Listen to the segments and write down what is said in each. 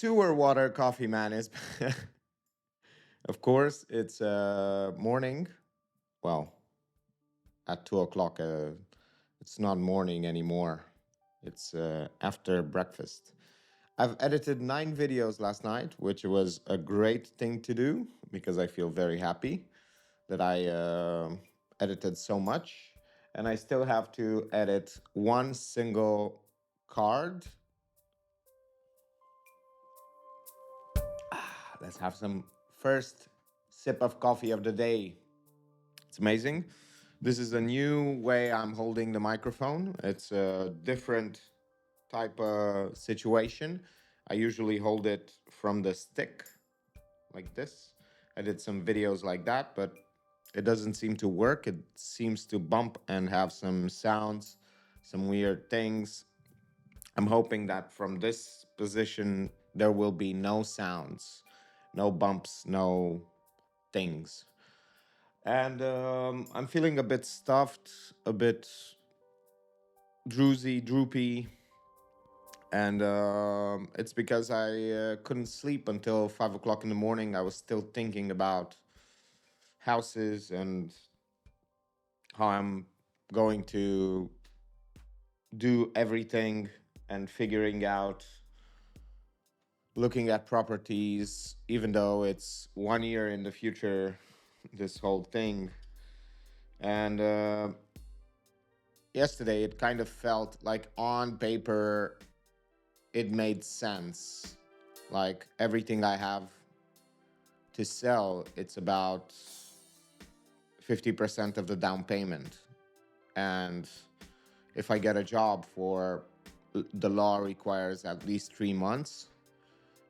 Sewer water coffee man is, of course, it's morning. Well, at 2 o'clock, it's not morning anymore. It's after breakfast. I've edited 9 videos last night, which was a great thing to do because I feel very happy that I edited so much. And I still have to edit one single card. Let's have some first sip of coffee of the day. It's amazing. This is a new way I'm holding the microphone. It's a different type of situation. I usually hold it from the stick like this. I did some videos like that, but it doesn't seem to work. It seems to bump and have some sounds, some weird things. I'm hoping that from this position, there will be no sounds, no bumps, no things. And I'm feeling a bit stuffed, a bit droopy. And it's because I couldn't sleep until 5 o'clock in the morning. I was still thinking about houses and how I'm going to do everything and figuring out looking at properties, even though it's 1 year in the future, this whole thing. And yesterday, it kind of felt like on paper, it made sense. Like everything I have to sell, it's about 50% of the down payment. And if I get a job for the law requires at least 3 months,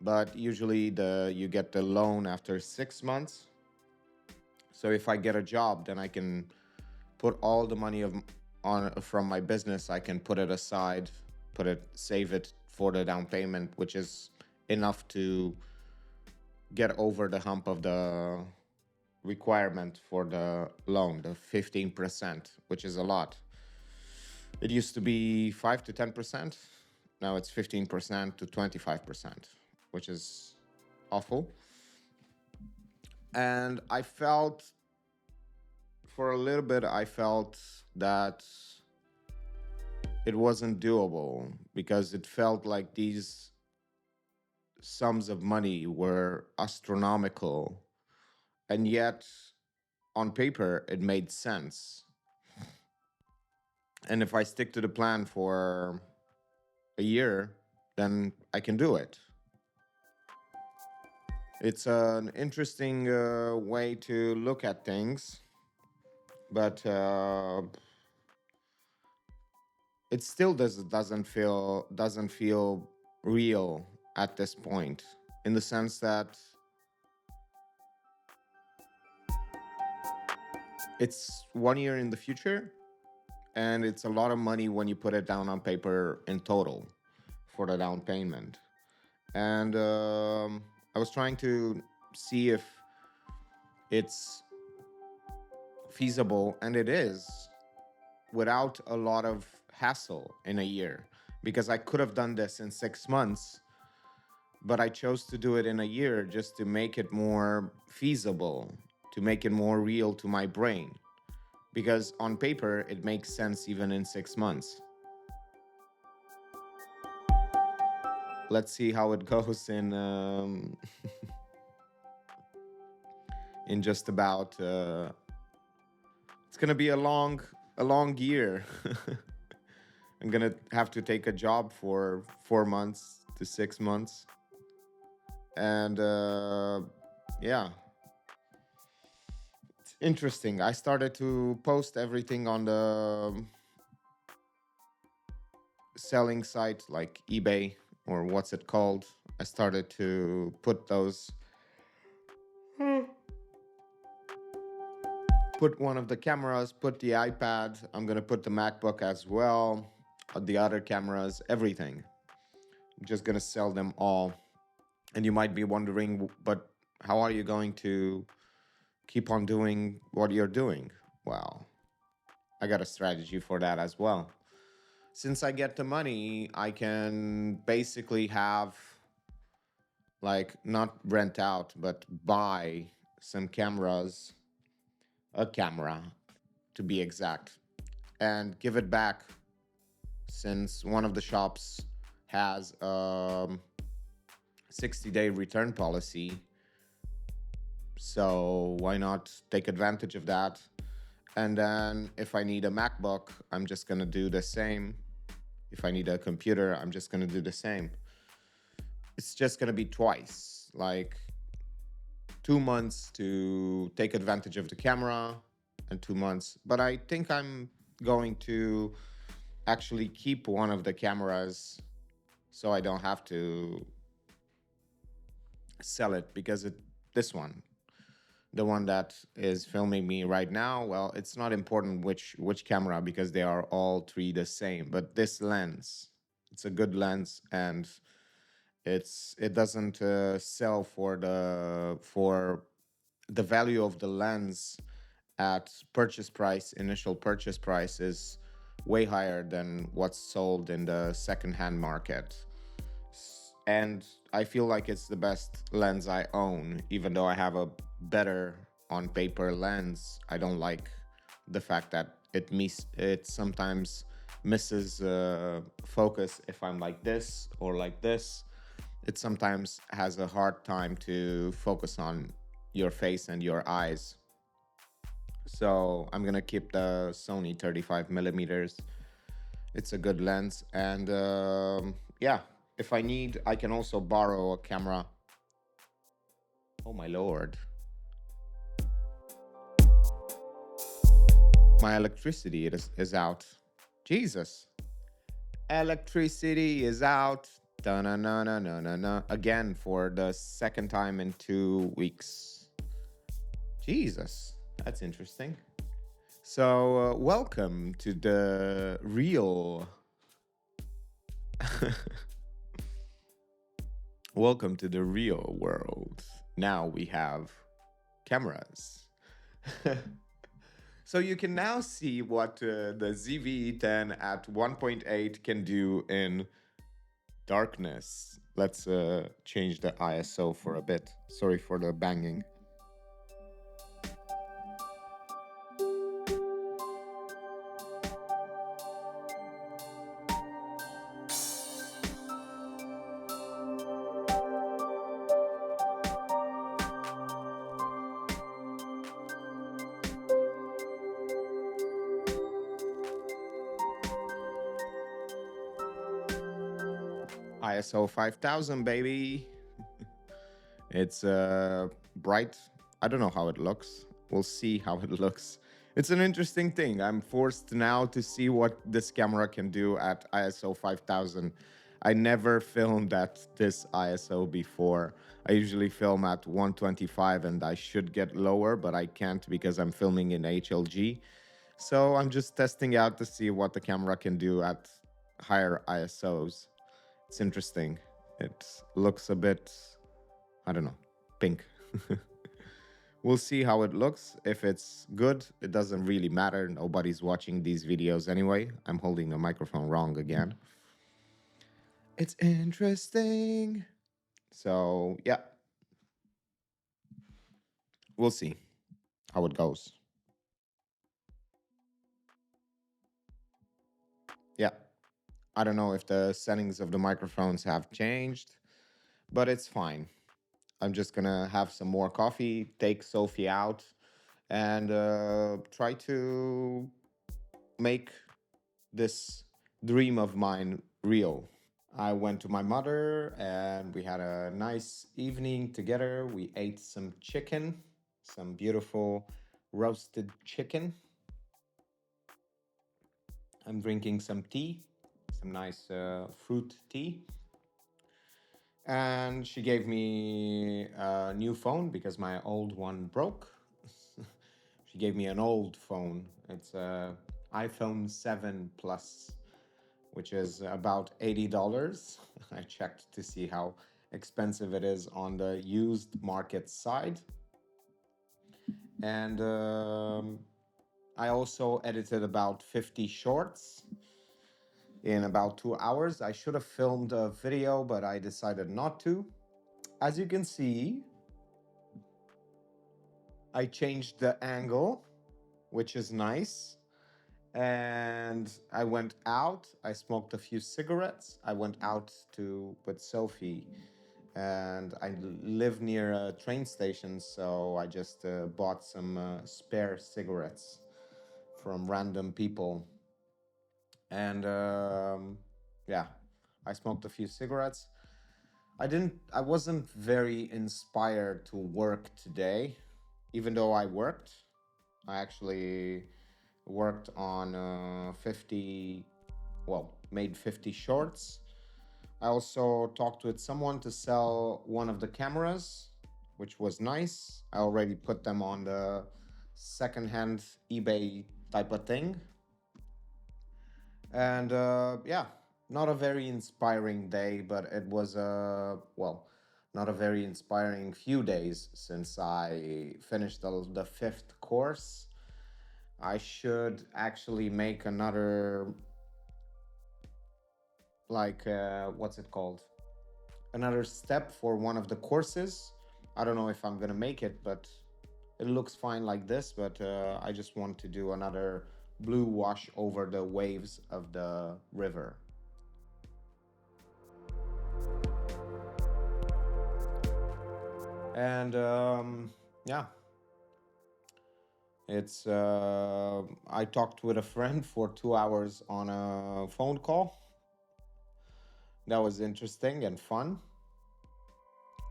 but usually you get the loan after 6 months. So if I get a job, then I can put all the money from my business. I can put it aside, save it for the down payment, which is enough to get over the hump of the requirement for the loan, the 15%, which is a lot. It used to be 5 to 10%. Now it's 15% to 25%, which is awful. And for a little bit, I felt that it wasn't doable because it felt like these sums of money were astronomical. And yet, on paper, it made sense. And if I stick to the plan for a year, then I can do it. It's an interesting way to look at things, but it still doesn't feel real at this point, in the sense that it's 1 year in the future, and it's a lot of money when you put it down on paper in total for the down payment. And I was trying to see if it's feasible, and it is, without a lot of hassle in a year, because I could have done this in 6 months, but I chose to do it in a year just to make it more feasible, to make it more real to my brain, because on paper it makes sense even in 6 months. Let's see how it goes in just about it's gonna be a long year. I'm gonna have to take a job for 4 months to 6 months, and yeah, it's interesting. I started to post everything on the selling site like eBay, or what's it called. I started to put put one of the cameras, put the iPad. I'm gonna put the MacBook as well, the other cameras, everything. I'm just gonna sell them all. And you might be wondering, but how are you going to keep on doing what you're doing? Well, I got a strategy for that as well. Since I get the money, I can basically have like not rent out, but buy some cameras, a camera to be exact, and give it back since one of the shops has 60-day return policy. So why not take advantage of that? And then if I need a MacBook, I'm just going to do the same. If I need a computer, I'm just going to do the same. It's just going to be twice, like 2 months to take advantage of the camera and 2 months. But I think I'm going to actually keep one of the cameras so I don't have to sell it, because this one, the one that is filming me right now, well, it's not important which camera, because they are all three the same. But this lens, it's a good lens, and it doesn't sell for the value of the lens at purchase price. Initial purchase price is way higher than what's sold in the secondhand market. And I feel like it's the best lens I own, even though I have a better on paper lens. I don't like the fact that it sometimes misses focus if I'm like this or like this. It sometimes has a hard time to focus on your face and your eyes. So I'm gonna keep the Sony 35 millimeters. It's a good lens, and yeah, if I need, I can also borrow a camera. Oh my lord, my electricity is out. Jesus, electricity is out. Da-na-na-na-na-na-na. Again for the second time in 2 weeks. Jesus, that's interesting. So, welcome to the real. Welcome to the real world. Now we have cameras. So you can now see what the ZV-10 at 1.8 can do in darkness. Let's change the ISO for a bit. Sorry for the banging. ISO 5000, baby. It's bright. I don't know how it looks. We'll see how it looks. It's an interesting thing. I'm forced now to see what this camera can do at ISO 5000. I never filmed at this ISO before. I usually film at 125, and I should get lower, but I can't because I'm filming in HLG. So I'm just testing out to see what the camera can do at higher ISOs. It's interesting. It looks a bit, I don't know, pink. We'll see how it looks. If it's good, it doesn't really matter. Nobody's watching these videos anyway. I'm holding the microphone wrong again. It's interesting. So, yeah. We'll see how it goes. Yeah. I don't know if the settings of the microphones have changed, but it's fine. I'm just gonna have some more coffee, take Sophie out, and try to make this dream of mine real. I went to my mother and we had a nice evening together. We ate some chicken, some beautiful roasted chicken. I'm drinking some tea, some nice fruit tea. And she gave me a new phone because my old one broke. She gave me an old phone. It's a iPhone 7 Plus, which is about $80. I checked to see how expensive it is on the used market side. And I also edited about 50 shorts in about 2 hours. I should have filmed a video, but I decided not to. as you can see, I changed the angle, which is nice. And I went out. I smoked a few cigarettes. I went out to with Sophie, and I live near a train station, so I just bought some spare cigarettes from random people. And yeah, I smoked a few cigarettes. I wasn't very inspired to work today, even though I worked. I actually worked on 50, well, made 50 shorts. I also talked with someone to sell one of the cameras, which was nice. I already put them on the secondhand eBay type of thing. And yeah, not a very inspiring day, but it was well, not a very inspiring few days since I finished the fifth course. I should actually make another, like, what's it called? Another step for one of the courses. I don't know if I'm gonna make it, but it looks fine like this. But I just want to do another blue wash over the waves of the river. And yeah, it's I talked with a friend for 2 hours on a phone call. That was interesting and fun.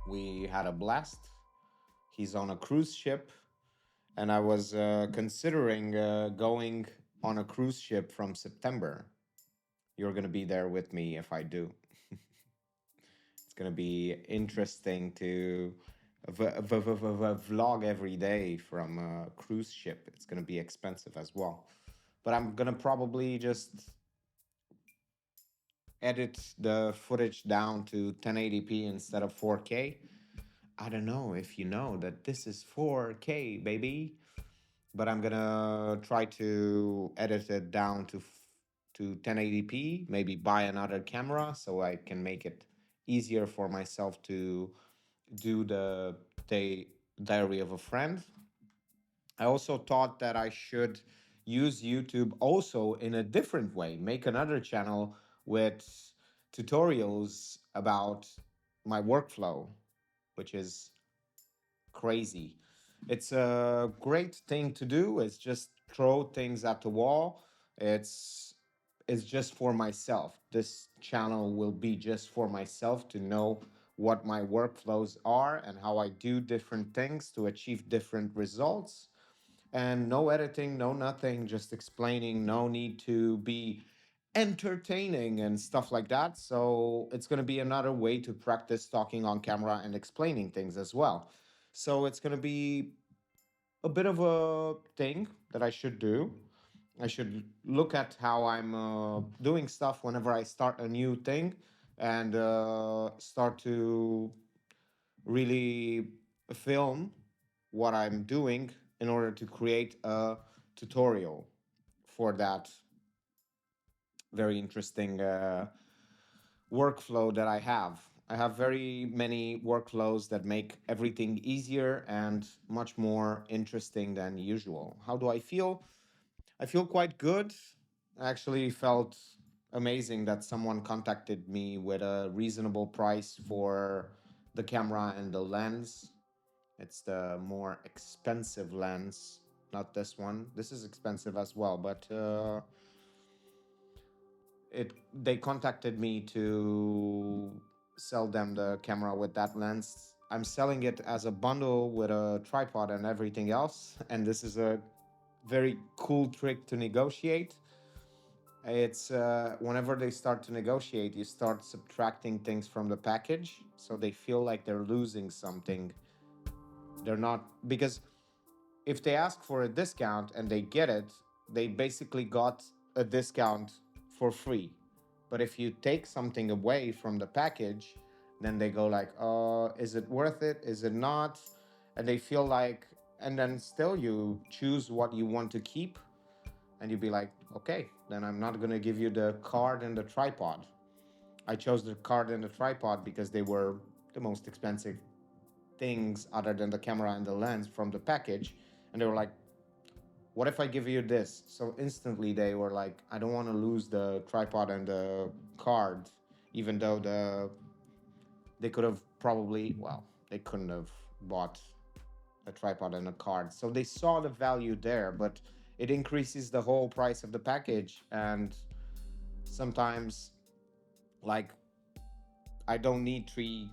We had a blast. He's on a cruise ship, and I was considering going on a cruise ship from September. You're going to be there with me if I do. It's going to be interesting to vlog every day from a cruise ship. It's going to be expensive as well. But I'm going to probably just edit the footage down to 1080p instead of 4K. I don't know if you know that this is 4K, baby. But I'm gonna try to edit it down to 1080p. Maybe buy another camera so I can make it easier for myself to do the diary of a friend. I also thought that I should use YouTube also in a different way, make another channel with tutorials about my workflow, which is crazy. It's a great thing to do. It's just throw things at the wall. It's it's just for myself. This channel will be just for myself to know what my workflows are and how I do different things to achieve different results. And no editing, no nothing, just explaining, no need to be entertaining and stuff like that. So it's going to be another way to practice talking on camera and explaining things as well. So it's going to be a bit of a thing that I should do. I should look at how I'm doing stuff whenever I start a new thing and start to really film what I'm doing in order to create a tutorial for that very interesting workflow that I have. I have very many workflows that make everything easier and much more interesting than usual. How do I feel? I feel quite good. I actually felt amazing that someone contacted me with a reasonable price for the camera and the lens. It's the more expensive lens, not this one. This is expensive as well, but it they contacted me to sell them the camera with that lens. I'm selling it as a bundle with a tripod and everything else, and this is a very cool trick to negotiate. It's whenever they start to negotiate, you start subtracting things from the package, so they feel like they're losing something. They're not, because if they ask for a discount and they get it, they basically got a discount for free. But if you take something away from the package, then they go like, is it worth it? Is it not? And they feel like, and then still you choose what you want to keep, and you'd be like, okay, then I'm not going to give you the card and the tripod. I chose the card and the tripod because they were the most expensive things other than the camera and the lens from the package. And they were like, what if I give you this? So instantly they were like, I don't want to lose the tripod and the card, even though they could have probably, well, they couldn't have bought a tripod and a card. So they saw the value there, but it increases the whole price of the package. And sometimes, like, I don't need three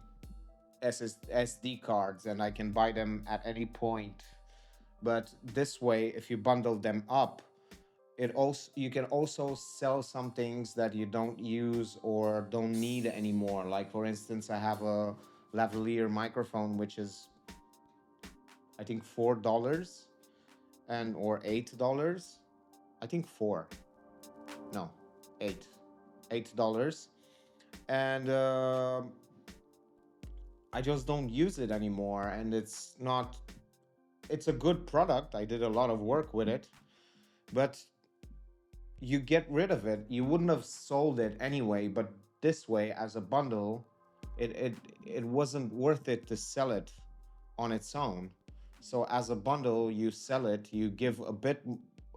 SD cards and I can buy them at any point. But this way, if you bundle them up, it also you can also sell some things that you don't use or don't need anymore. Like for instance, I have a lavalier microphone which is I think $4 and or $8. I think four. No, eight. $8. And I just don't use it anymore. And it's a good product. I did a lot of work with it, but you get rid of it. You wouldn't have sold it anyway, but this way, as a bundle, it wasn't worth it to sell it on its own. So as a bundle, you sell it, you give a bit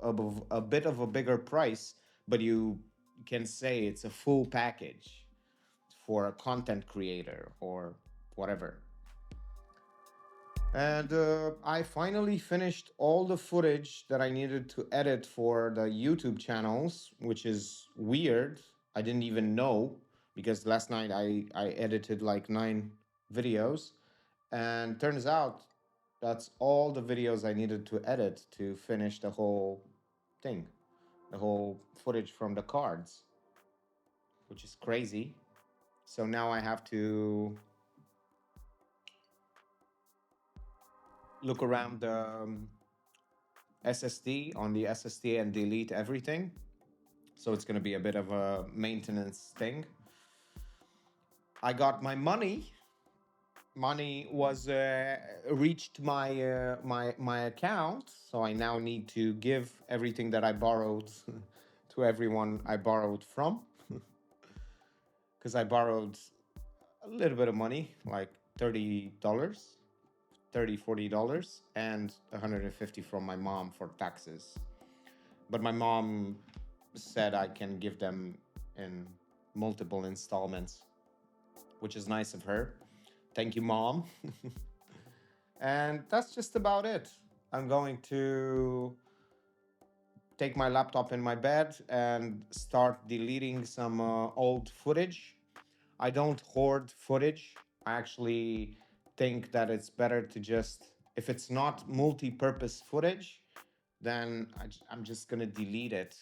of a bigger price, but you can say it's a full package for a content creator or whatever. And I finally finished all the footage that I needed to edit for the YouTube channels, which is weird. I didn't even know because last night I edited like 9 videos, and turns out that's all the videos I needed to edit to finish the whole thing, the whole footage from the cards, which is crazy. So now I have to look around the SSD on the SSD and delete everything. So it's going to be a bit of a maintenance thing. I got my money. Money was reached my account, so I now need to give everything that I borrowed to everyone I borrowed from, because I borrowed a little bit of money, like $30, $40, and $150 from my mom for taxes. But my mom said I can give them in multiple installments, which is nice of her. Thank you, Mom. And that's just about it. I'm going to take my laptop in my bed and start deleting some old footage. I don't hoard footage. I actually think that it's better to just, if it's not multi-purpose footage, then I'm just gonna delete it.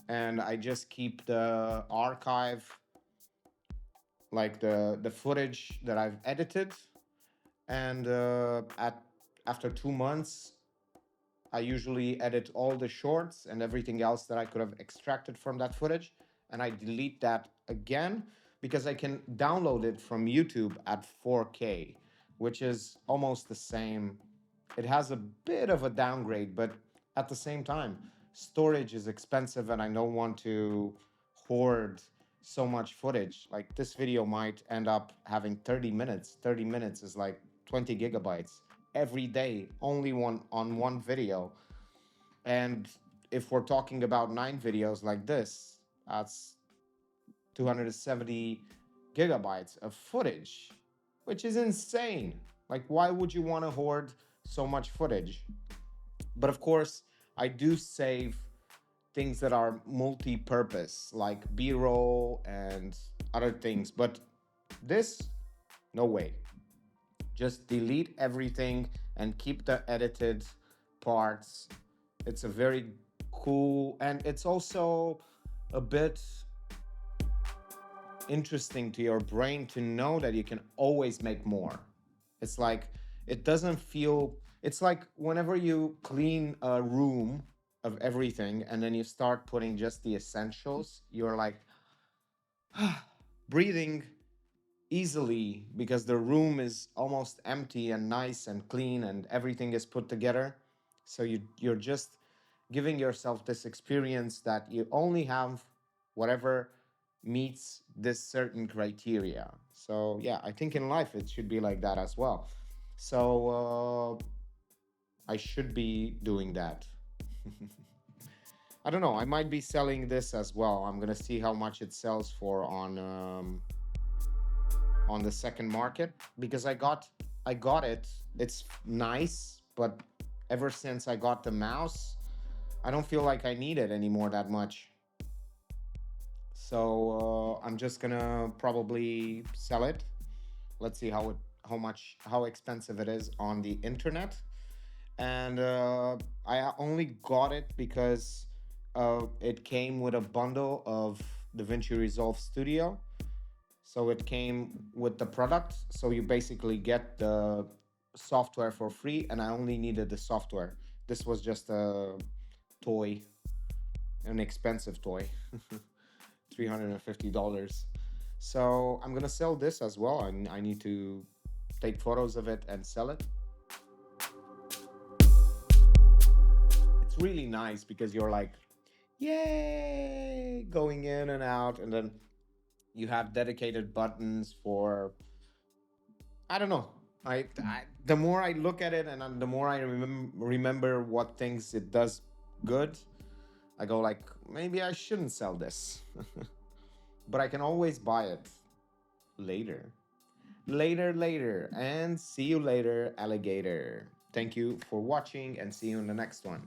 And I just keep the archive, like the footage that I've edited. And after 2 months, I usually edit all the shorts and everything else that I could have extracted from that footage, and I delete that again because I can download it from YouTube at 4K, which is almost the same. It has a bit of a downgrade, but at the same time, storage is expensive and I don't want to hoard so much footage. Like this video might end up having 30 minutes. 30 minutes is like 20 gigabytes every day, only one video. And if we're talking about 9 videos like this, that's 270 gigabytes of footage, which is insane. Like, why would you want to hoard so much footage? But of course, I do save things that are multi-purpose, like B-roll and other things. But this, no way. Just delete everything and keep the edited parts. It's a very cool, and it's also a bit interesting to your brain to know that you can always make more. It's like, it doesn't feel, it's like whenever you clean a room of everything and then you start putting just the essentials, you're like breathing easily because the room is almost empty and nice and clean and everything is put together. So you're just giving yourself this experience that you only have whatever meets this certain criteria. So yeah, I think in life it should be like that as well. So I should be doing that. I don't know. I might be selling this as well. I'm gonna see how much it sells for on the second market because I got it. It's nice, but ever since I got the mouse, I don't feel like I need it anymore that much. So I'm just gonna probably sell it. Let's see how expensive it is on the internet. And I only got it because it came with a bundle of DaVinci Resolve Studio. So it came with the product. So you basically get the software for free, and I only needed the software. This was just a toy, an expensive toy, $350. So I'm gonna sell this as well. I need to take photos of it and sell it. It's really nice because you're like, yay, going in and out, and then you have dedicated buttons for, I don't know. The more I look at it and the more I remember what things it does good, I go like, maybe I shouldn't sell this. But I can always buy it later. Later, and see you later, alligator. Thank you for watching and see you in the next one.